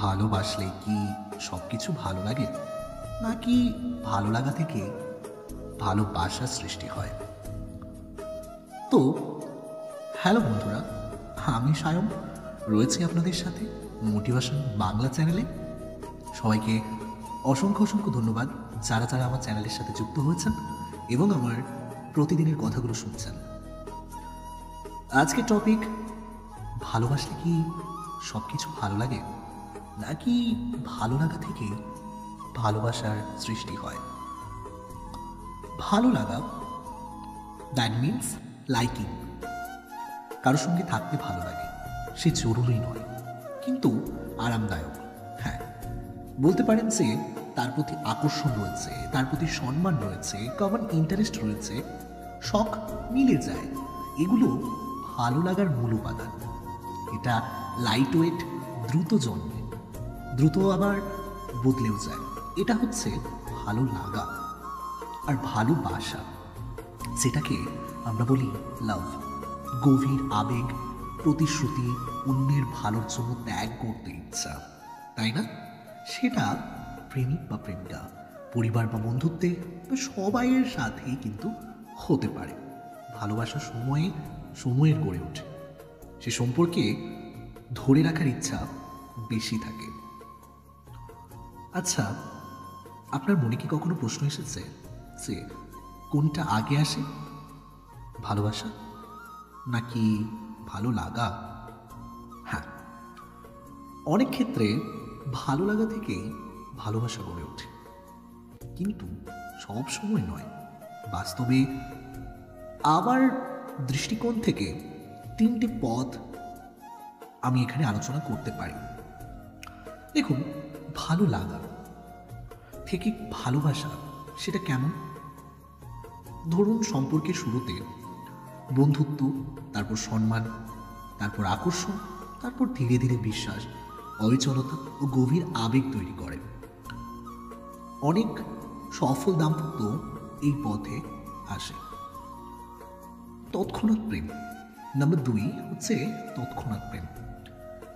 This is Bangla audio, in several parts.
ভালোবাসলে কি সব কিছু ভালো লাগে, নাকি ভালো লাগা থেকে ভালোবাসার সৃষ্টি হয়? তো হ্যালো বন্ধুরা, আমি সায়ন রয়েছি আপনাদের সাথে মোটিভেশন বাংলা চ্যানেলে। সবাইকে অসংখ্য অসংখ্য ধন্যবাদ যারা যারা আমার চ্যানেলের সাথে যুক্ত হয়েছেন এবং আমার প্রতিদিনের কথাগুলো শুনছেন। আজকের টপিক, ভালোবাসলে কি সব কিছু ভালো লাগে, নাকি ভালো লাগা থেকে ভালোবাসার সৃষ্টি হয়? ভালো লাগা, দ্যাট মিনস লাইকিং। কারোর সঙ্গে থাকতে ভালো লাগে, সে জরুরি নয় কিন্তু আরামদায়ক। হ্যাঁ, বলতে পারেন যে তার প্রতি আকর্ষণ রয়েছে, তার প্রতি সম্মান রয়েছে, কমন ইন্টারেস্ট রয়েছে, শখ মিলে যায়। এগুলো ভালো লাগার মূল উপাদান। এটা লাইট ওয়েট, দ্রুত জন্মে, দ্রুত আবার বদলেও যায়। এটা হচ্ছে ভালো লাগা। আর ভালোবাসা, যেটাকে আমরা বলি লাভ, গভীর আবেগ, প্রতিশ্রুতি, অন্যের ভালোর জন্য ত্যাগ করতে ইচ্ছা, তাই না? সেটা প্রেমিক বা প্রেমিকা, পরিবার বা বন্ধুত্বে বা সবাইয়ের সাথেই কিন্তু হতে পারে। ভালোবাসার সময়ের গড়ে ওঠে, সে সম্পর্কে ধরে রাখার ইচ্ছা বেশি থাকে। আচ্ছা, আপনার মনে কি কখনো প্রশ্ন এসেছে যে কোনটা আগে আসে, ভালোবাসা নাকি ভালো লাগা? হ্যাঁ, অনেক ক্ষেত্রে ভালো লাগা থেকেই ভালোবাসা গড়ে ওঠে, কিন্তু সব সময় নয়। বাস্তবে আবার দৃষ্টিকোণ থেকে তিনটি পথ আমি এখানে আলোচনা করতে পারি। দেখুন, ভালো লাগা থেকে ভালোবাসা সেটা কেমন? ধরুন, সম্পর্কের শুরুতে বন্ধুত্ব, তারপর সম্মান, তারপর আকর্ষণ, তারপর ধীরে ধীরে বিশ্বাস, অবিচলতা ও গভীর আবেগ তৈরি করে। অনেক সফল দাম্পত্য এই পথে আসে। তৎক্ষণাৎ প্রেম, নাম্বার 2 হচ্ছে তৎক্ষণাৎ প্রেম,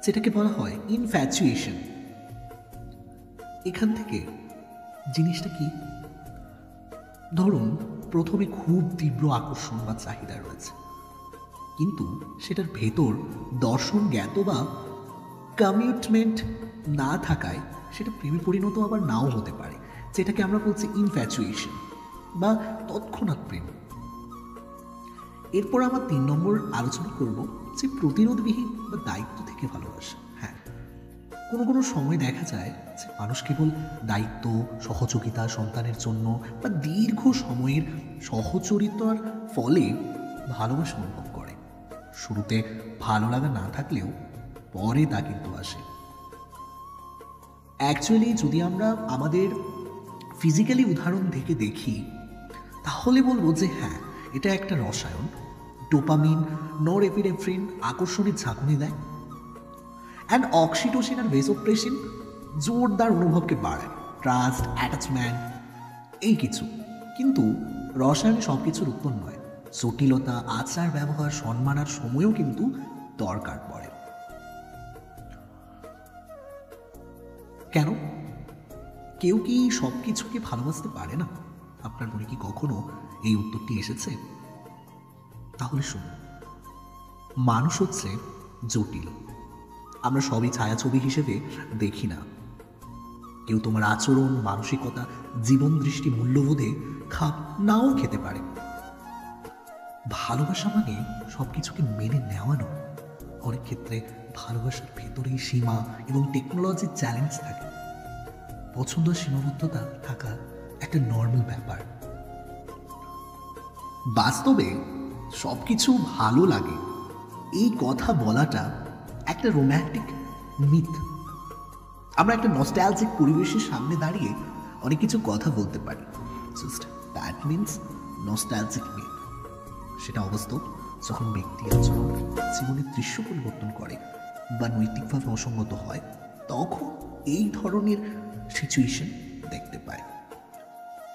যেটাকে বলা হয় ইনফ্যাচুয়েশন। এখান থেকে জিনিসটা কি? ধরুন, প্রথমে খুব তীব্র আকর্ষণ বা চাহিদা রয়েছে, কিন্তু সেটার ভেতর দর্শন, জ্ঞাত বা কমিটমেন্ট না থাকায় সেটা প্রেমে পরিণত আবার নাও হতে পারে, যেটাকে আমরা বলছি ইনফ্যাচুয়েশন বা তৎক্ষণাৎ প্রেম। এরপর আমার 3 নম্বর আলোচনা করব যে প্রতিরোধবিহীন বা দায়িত্ব থেকে ভালোবাসা। হ্যাঁ, কোনো সময় দেখা যায় যে মানুষ কেবল দায়িত্ব, সহযোগিতা, সন্তানের জন্য বা দীর্ঘ সময়ের সহচরিতার ফলে ভালোবাসা অনুভব করে। শুরুতে ভালো লাগা না থাকলেও পরে তা কিন্তু আসে। অ্যাকচুয়ালি যদি আমরা আমাদের ফিজিক্যালি উদাহরণ থেকে দেখি, তাহলে বলবো যে হ্যাঁ, এটা একটা রসায়ন। ডোপামিন, নরএপিনেফ্রিন আকর্ষণের ঝাঁকুনি দেয়, অ্যান্ড অক্সিটোসিন আর ভেসোপ্রেসিন জোরদার অনুভবকে বাড়ায়, ট্রাস্ট, অ্যাটাচমেন্ট, এই কিছু। কিন্তু রসায়নে সব কিছুর উত্তর নয়। জটিলতা, আচার ব্যবহার, সম্মান আর সময়ও কিন্তু দরকার পড়ে। কেন? কেউ কি সব কিছুকে ভালোবাসতে পারে না? আপনার মনে কি কখনো এই উত্তরটি এসেছে? তাহলে শুনুন, মানুষ হচ্ছে জটিল। আমরা সবই ছায়াছবি হিসেবে দেখি না। কেউ তোমার আচরণ, মানসিকতা, জীবন দৃষ্টি, মূল্যবোধে খাপ নাও খেতে পারে। ভালোবাসা মানে সব কিছুকে মেনে নেওয়া নয়। অনেক ক্ষেত্রে ভালোবাসার ভেতরেই সীমা এবং টেকনোলজির চ্যালেঞ্জ থাকে। পছন্দ, সীমাবদ্ধতা থাকা একটা নর্মাল ব্যাপার। বাস্তবে সব কিছু ভালো লাগে এই কথা বলাটা একটা রোম্যান্টিক মিথ। আমরা একটা নস্টালজিক পরিবেশের সামনে দাঁড়িয়ে অনেক কিছু কথা বলতে পারি, just that means nostalgic myth. সেটা অবাস্তব যখন ব্যক্তি আচরণ, জীবনের দৃশ্য পরিবর্তন করে বা নৈতিকভাবে অসঙ্গত হয়, তখন এই ধরনের সিচুয়েশন দেখতে পায়।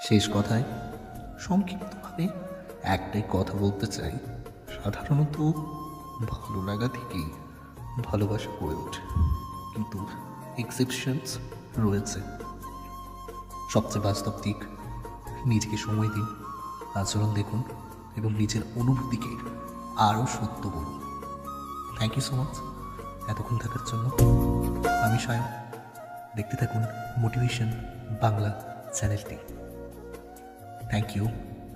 শেষ কথায় সংক্ষিপ্তভাবে একটাই কথা বলতে চাই, সাধারণত ভালো লাগা থেকেই ভালোবাসা গড়ে ওঠে, কিন্তু এক্সেপশনস রয়েছে। সবচেয়ে বাস্তব দিক, নিজেকে সময় দিন, আচরণ দেখুন এবং নিজের অনুভূতিকে আরও সত্য করুন। থ্যাংক ইউ সো মাচ এতক্ষণ থাকার জন্য। আমি সায়ন, দেখতে থাকুন মোটিভেশন বাংলা চ্যানেলটি। থ্যাংক ইউ,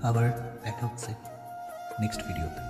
আবার দেখা হচ্ছে নেক্সট ভিডিওতে।